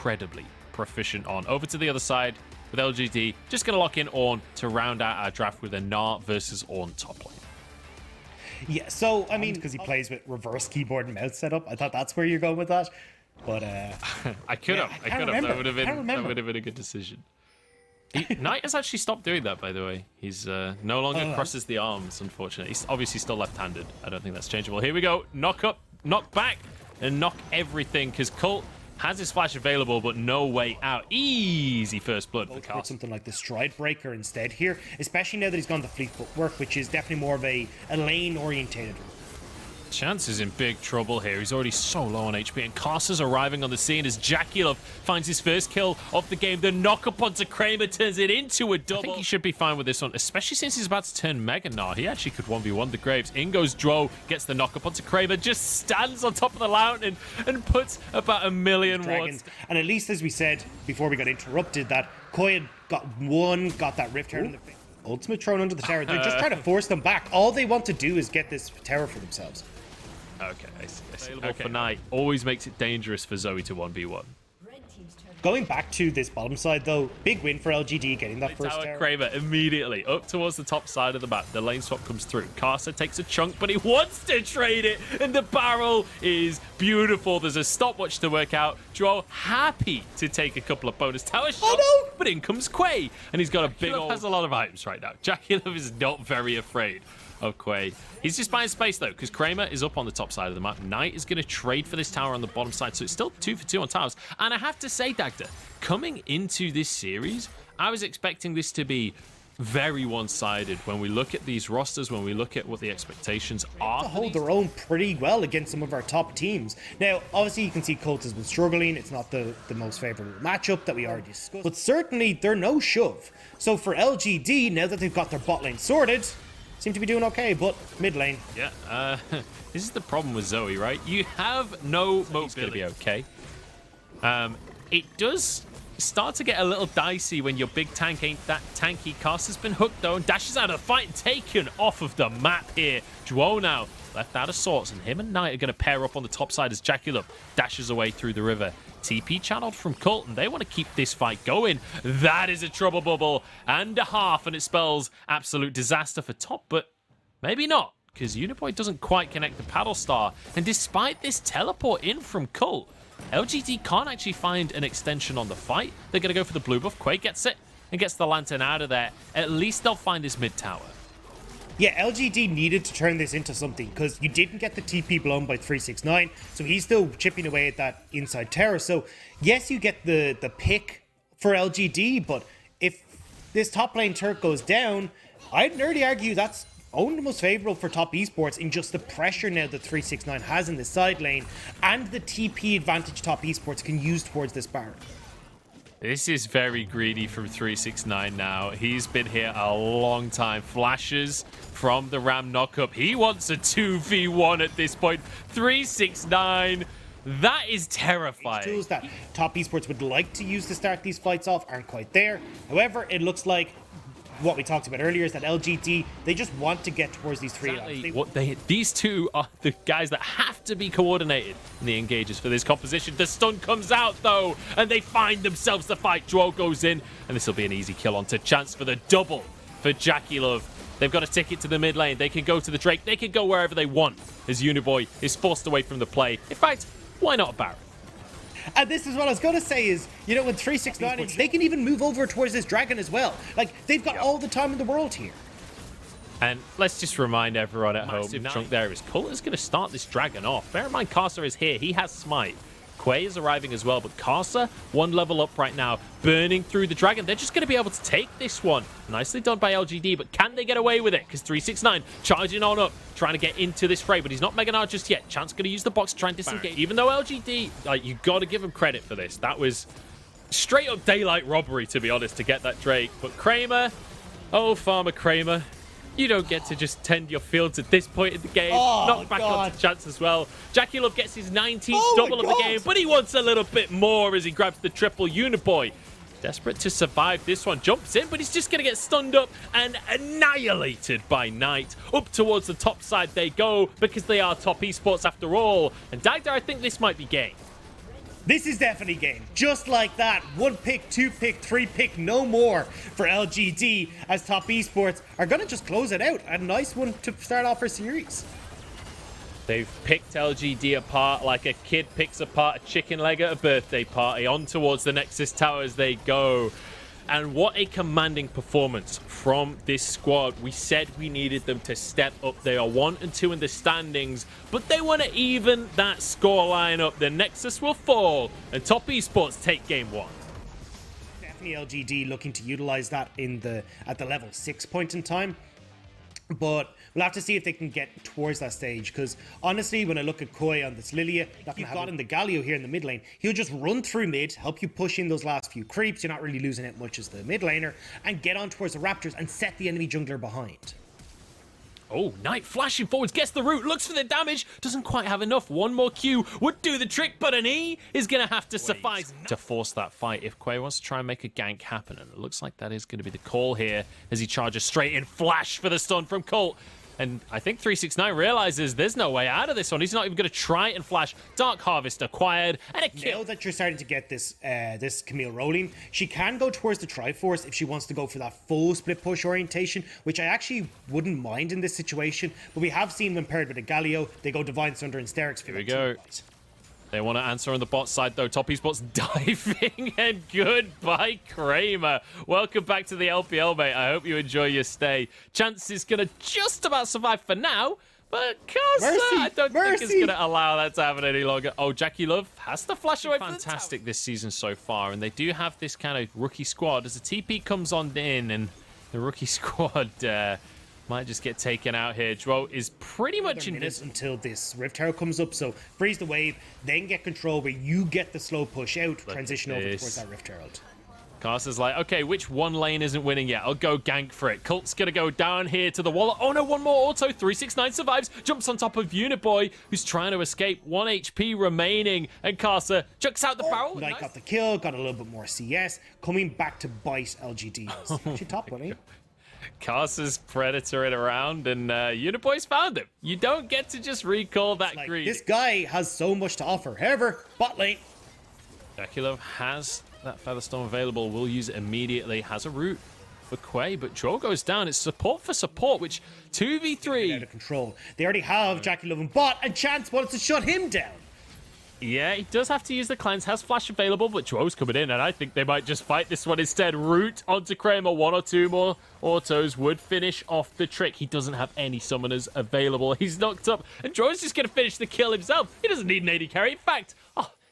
incredibly proficient on. Over to the other side with LGD. Just going to lock in Ornn to round out our draft with a Gnar versus Ornn top lane. Yeah, so, I mean, because he plays with reverse keyboard and mouse setup. I thought that's where you're going with that. But, I could have. I can't remember. That would have been a good decision. Knight has actually stopped doing that, by the way. He's no longer crosses the arms, unfortunately. He's obviously still left-handed. I don't think that's changeable. Here we go. Knock up, knock back, and knock everything, because Cult has his flash available, but no way out. Easy first blood for Carl. Something like the Stride Breaker instead here, especially now that he's gone to Fleet Footwork, which is definitely more of a lane-orientated. Chance is in big trouble here. He's already so low on HP, and Karsa's arriving on the scene as JackeyLove finds his first kill of the game. The knock-up onto Kramer turns it into a double. I think he should be fine with this one, especially since he's about to turn Mega Gnar. He actually could 1v1 the Graves. In goes Dro, gets the knock-up onto Kramer, just stands on top of the mountain and puts about 1 million wards. And at least, as we said before we got interrupted, that Koi had got that Rift Herald in the face. Ultimate thrown under the tower. They're just trying to force them back. All they want to do is get this tower for themselves. Okay, I see. Available for Knight always makes it dangerous for Zoe to 1v1. Going back to this bottom side, though, big win for LGD getting that first tower. Kramer immediately up towards the top side of the map. The lane swap comes through. Karsa takes a chunk, but he wants to trade it, and the barrel is beautiful. There's a stopwatch to work out. Dro happy to take a couple of bonus tower shots, but in comes Quay, and he's got a big old... has a lot of items right now. JackeyLove is not very afraid of Quay. He's just buying space though, because Kramer is up on the top side of the map. Knight is going to trade for this tower on the bottom side, so it's still 2 for 2 on towers. And I have to say, Dagda, coming into this series, I was expecting this to be very one-sided. When we look at these rosters, when we look at what the expectations are, to hold their own pretty well against some of our top teams. Now, obviously, you can see Cult has been struggling. It's not the most favorable matchup that we already discussed, but certainly they're no shove. So for LGD, now that they've got their bot lane sorted, seem to be doing okay, but mid lane. Yeah, this is the problem with Zoe, right? You have no mobility. It's going to be okay. It does start to get a little dicey when your big tank ain't that tanky. Karsa's been hooked though and dashes out of the fight and taken off of the map here. Dro now left out of sorts, and him and Knight are going to pair up on the top side as JackeyLove dashes away through the river. TP channeled from Cult, and they want to keep this fight going. That is a trouble bubble and a half, and it spells absolute disaster for top, but maybe not, because Uniboy doesn't quite connect the paddle star. And despite this teleport in from Cult, LGD can't actually find an extension on the fight. They're going to go for the blue buff. Quake gets it and gets the lantern out of there. At least they'll find his mid tower. Yeah, LGD needed to turn this into something, because you didn't get the TP blown by 369, so he's still chipping away at that inside tower. So yes, you get the pick for LGD, but if this top lane turret goes down, I'd nearly argue that's only the most favorable for top esports in just the pressure now that 369 has in the side lane, and the TP advantage top esports can use towards this Baron. This is very greedy from 369 now. He's been here a long time. Flashes from the Ram knockup. He wants a 2v1 at this point. 369. That is terrifying. These tools that top esports would like to use to start these fights off aren't quite there. However, it looks like what we talked about earlier is that LGD, they just want to get towards these three. Exactly. These two are the guys that have to be coordinated in the engages for this composition. The stun comes out though, and they find themselves the fight. Dro goes in, and this will be an easy kill onto Chance for the double for JackeyLove. They've got a ticket to the mid lane. They can go to the Drake. They can go wherever they want as Uniboy is forced away from the play. In fact, why not a Baron? And this is what I was going to say is, you know, when 369, they can even move over towards this dragon as well. Like, they've got all the time in the world here. And let's just remind everyone at home, chunk there is Cult is going to start this dragon off. Bear in mind, Karsa is here. He has Smite. Quay is arriving as well, but Karsa, 1 level up right now, burning through the dragon. They're just going to be able to take this one. Nicely done by LGD, but can they get away with it? Because 369 charging on up, trying to get into this fray, but he's not Mega Gnar just yet. Chance going to use the box to try and disengage. Even though LGD, like, you got to give him credit for this. That was straight up daylight robbery, to be honest, to get that Drake. But Kramer, oh, Farmer Kramer, you don't get to just tend your fields at this point in the game. Knock back onto Chance as well. JackeyLove gets his 19th double of the game, but he wants a little bit more as he grabs the triple. Uniboy, desperate to survive this one, jumps in, but he's just going to get stunned up and annihilated by Knight. Up towards the top side they go, because they are top esports after all. And Dagda, I think this might be game. This is definitely game. Just like that. 1 pick, 2 pick, 3 pick, no more for LGD, as Top Esports are going to just close it out. A nice one to start off our series. They've picked LGD apart like a kid picks apart a chicken leg at a birthday party. On towards the Nexus Tower as they go. And what a commanding performance from this squad. We said we needed them to step up. They are 1 and 2 in the standings, but they want to even that score line up. The Nexus will fall, and Top Esports take game 1. Definitely LGD looking to utilize that at the level 6 point in time. But we'll have to see if they can get towards that stage, because honestly, when I look at Koi on this Lilia, you've got in the Galio here in the mid lane, he'll just run through mid, help you push in those last few creeps, you're not really losing it much as the mid laner, and get on towards the Raptors and set the enemy jungler behind. Oh, Knight flashing forwards, gets the root, looks for the damage, doesn't quite have enough. One more Q would do the trick, but an E is going to have to suffice to force that fight if Quay wants to try and make a gank happen. And it looks like that is going to be the call here as he charges straight in. Flash for the stun from Colt. And I think 369 realizes there's no way out of this one. He's not even going to try and flash. Dark Harvest acquired and a kill. Now that you're starting to get this this Camille rolling, she can go towards the Triforce if she wants to go for that full split push orientation, which I actually wouldn't mind in this situation. But we have seen when paired with a Galio, they go Divine Sunder and Sterix. Here we go. They want to answer on the bot side, though. Top Esports diving, and goodbye, Kramer. Welcome back to the LPL, mate. I hope you enjoy your stay. Chance is going to just about survive for now, but Kaza, I don't think is going to allow that to happen any longer. Oh, Jackie Love has to flash away. Fantastic this season so far, and they do have this kind of rookie squad. As the TP comes on in, and the rookie squad might just get taken out here. Dro is pretty much invisible until this Rift Tower comes up. So freeze the wave, then get control where you get the slow push out, transition over towards that Rift Herald. Caster's like, okay, which one lane isn't winning yet? I'll go gank for it. Colt's going to go down here to the wall. Oh no, one more auto. 369 survives, jumps on top of Uniboy, who's trying to escape. 1 HP remaining, and Caster chucks out the barrel. Knight got the kill, got a little bit more CS, coming back to bite LGD. Actually top one, eh? Caster's Predator it around, and Uniboy's found him. You don't get to just recall that greed. This guy has so much to offer. However, bot lane. Jaculov has that Featherstone available, will use it immediately, has a root for Quay, but Dro goes down. It's support for support, which 2v3. Out of control. They already have Jackie Love and bot, and Chance wants to shut him down. Yeah, he does have to use the cleanse, has flash available, but Dro's coming in, and I think they might just fight this one instead. Root onto Kramer, 1 or 2 more autos would finish off the trick. He doesn't have any summoners available. He's knocked up, and Dro's just going to finish the kill himself. He doesn't need an AD carry. In fact,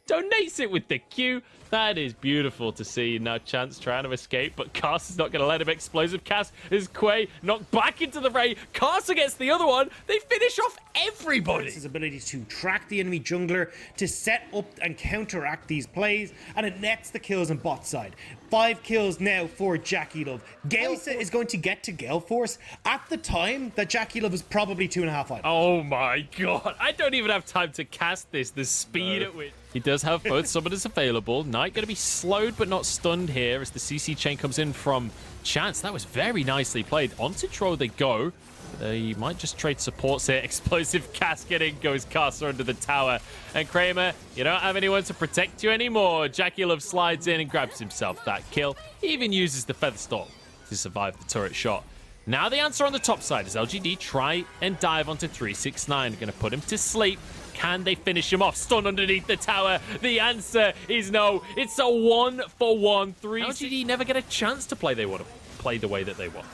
donates it with the Q. That is beautiful to see. Now Chance trying to escape, but Caster's not going to let him. Explosive cast is Quay knocked back into the fray. Caster gets the other one. They finish off everybody. His ability to track the enemy jungler, to set up and counteract these plays, and it nets the kills on bot side. 5 kills now for Jackie Love. Galeforce is going to get to Galeforce at the time that Jackie Love is probably 2.5 items. Oh my god. I don't even have time to cast this. The speed at which he does have both summoners available. Knight going to be slowed but not stunned here as the CC chain comes in from Chance. That was very nicely played. Onto Tro they go. They might just trade supports here. Explosive casket in goes Caster under the tower. And Kramer, you don't have anyone to protect you anymore. Jackie Love slides in and grabs himself that kill. He even uses the Featherstorm to survive the turret shot. Now the answer on the top side is LGD try and dive onto 369. Going to put him to sleep. Can they finish him off? Stun underneath the tower. The answer is no. It's a 1-for-1. LGD never get a chance to play. They want to play the way that they want.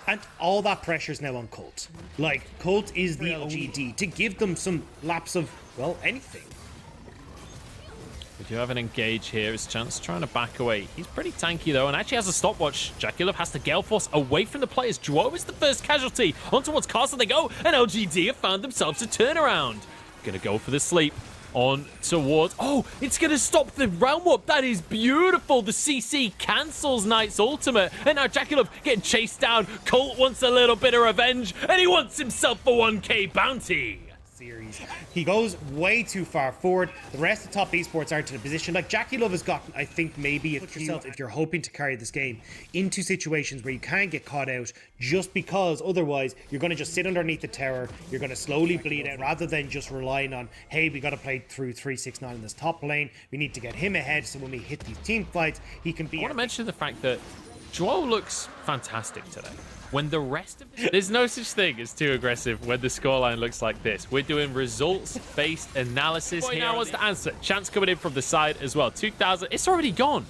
And all that pressure's now on Colt. Like, Colt is the LGD to give them some laps of, well, anything. We do have an engage here. It's Chance trying to back away. He's pretty tanky, though, and actually has a stopwatch. Jaculov has to Galeforce away from the players. Dro is the first casualty. On towards Caster they go, and LGD have found themselves a turnaround. Gonna go for the sleep. On towards... Oh, it's going to stop the round warp. That is beautiful. The CC cancels Knight's ultimate. And now Jaculov getting chased down. Colt wants a little bit of revenge. And he wants himself a 1k bounty. series. He goes way too far forward. The rest of top esports aren't in a position. Like, JackieLove has gotten, I think, maybe put yourself, if you're hoping to carry this game, into situations where you can get caught out, just because otherwise you're going to just sit underneath the tower, you're going to slowly bleed out, rather than just relying on, hey, we got to play through 369 in this top lane, we need to get him ahead so when we hit these team fights, he can be... I want to mention the fact that Joel looks fantastic today. When the rest of there's no such thing as too aggressive when the scoreline looks like this. We're doing results-based analysis here. Now wants to answer. Chance coming in from the side as well. 2,000. It's already gone.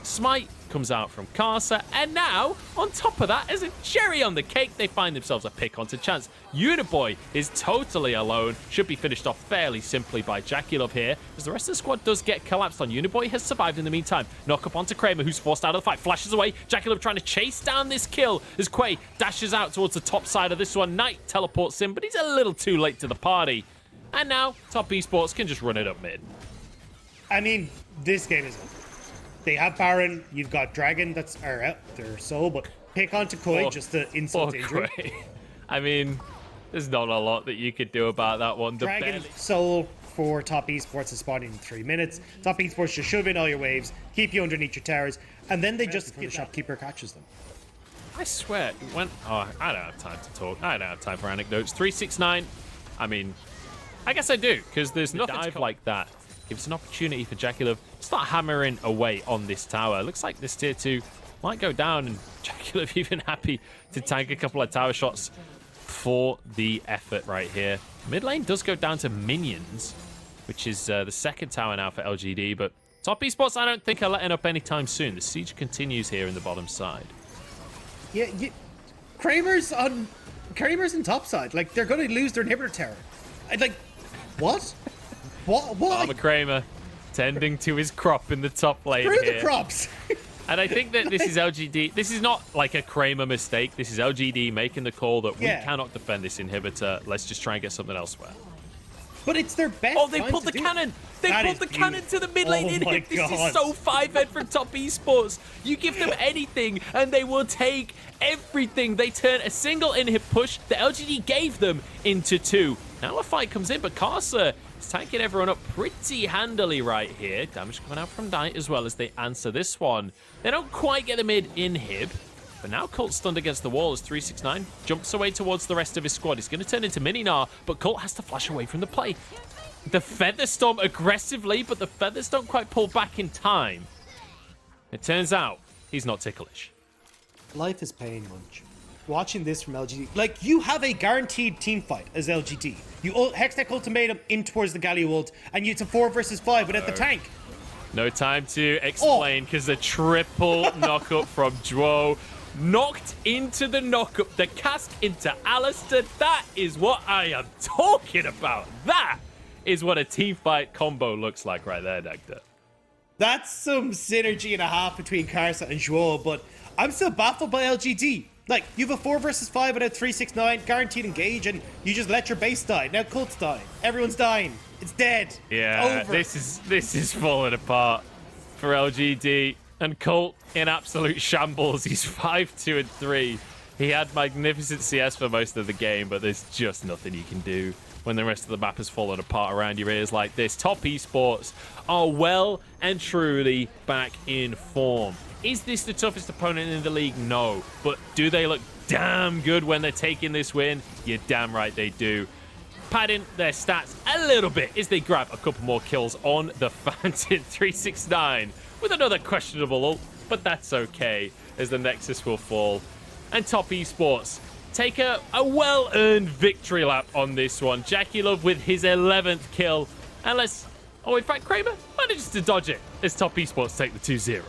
Smite comes out from Kaza, and now on top of that, as a cherry on the cake, they find themselves a pick onto Chance. Uniboy is totally alone, should be finished off fairly simply by JackieLove here, as the rest of the squad does get collapsed on. Uniboy has survived in the meantime. Knock up onto Kramer, who's forced out of the fight, flashes away. JackieLove trying to chase down this kill as Quay dashes out towards the top side of this one. Knight teleports in, but he's a little too late to the party. And now top esports can just run it up mid. I mean, this game is over. They have Baron, you've got Dragon that's out their soul, but pick onto Koi just to insult injury. I mean, there's not a lot that you could do about that one. Dragon soul for top esports is spawning in 3 minutes. Top esports just shove in all your waves, keep you underneath your towers, and then they just the shopkeeper catches them. I swear, when I don't have time to talk. I don't have time for anecdotes. 369. I mean, I guess I do, because there's nothing dive like that. Gives an opportunity for JackieLove to start hammering away on this tower. Looks like this tier 2 might go down, and JackieLove even happy to tank a couple of tower shots for the effort right here. Mid lane does go down to minions, which is the second tower now for LGD, but top esports I don't think are letting up anytime soon. The siege continues here in the bottom side. Yeah, Kramer's in top side. Like, they're going to lose their inhibitor tower. Like, what? What? Farmer Kramer tending to his crop in the top lane here. Screw the crops! And I think that this is LGD. This is not like a Kramer mistake. This is LGD making the call that we cannot defend this inhibitor. Let's just try and get something elsewhere. But it's their best. Oh, they pulled the cannon. They pulled the cannon to the mid lane inhib. This is so 5-head from top esports. You give them anything and they will take everything. They turn a single inhib push that LGD gave them into 2. Now a fight comes in, but Kaza is tanking everyone up pretty handily right here. Damage coming out from Knight as well as they answer this one. They don't quite get the mid inhib, but now Colt stunned against the wall as 369 jumps away towards the rest of his squad. He's going to turn into Mininar, but Colt has to flash away from the play. The Featherstorm aggressively, but the feathers don't quite pull back in time. It turns out he's not ticklish. Life is pain, Munch. Watching this from LGD, like, you have a guaranteed team fight as LGD. You Hextech ultimatum in towards the Galio ult, and it's a 4 versus 5 without the tank. No time to explain, because the triple knock-up from Duo. Knocked into the knock-up, the cast into Alistair. That is what I am talking about. That is what a team fight combo looks like right there, Dagda. That's some synergy and a half between Karsa and Joel, but I'm still baffled by LGD. Like, you have a 4 versus 5 without 369, guaranteed engage, and you just let your base die. Now Colt's dying. Everyone's dying. It's dead. Yeah, it's over. This is falling apart for LGD. And Colt in absolute shambles. He's 5-2 and 3. He had magnificent CS for most of the game, but there's just nothing you can do when the rest of the map has fallen apart around your ears like this. Top esports are well and truly back in form. Is this the toughest opponent in the league? No. But do they look damn good when they're taking this win? You're damn right they do. Padding their stats a little bit as they grab a couple more kills on the Fountain. 369 with another questionable ult, but that's okay as the Nexus will fall. And top esports take a well-earned victory lap on this one. JackieLove with his 11th kill. And in fact, Kramer manages to dodge it as top esports take the 2-0.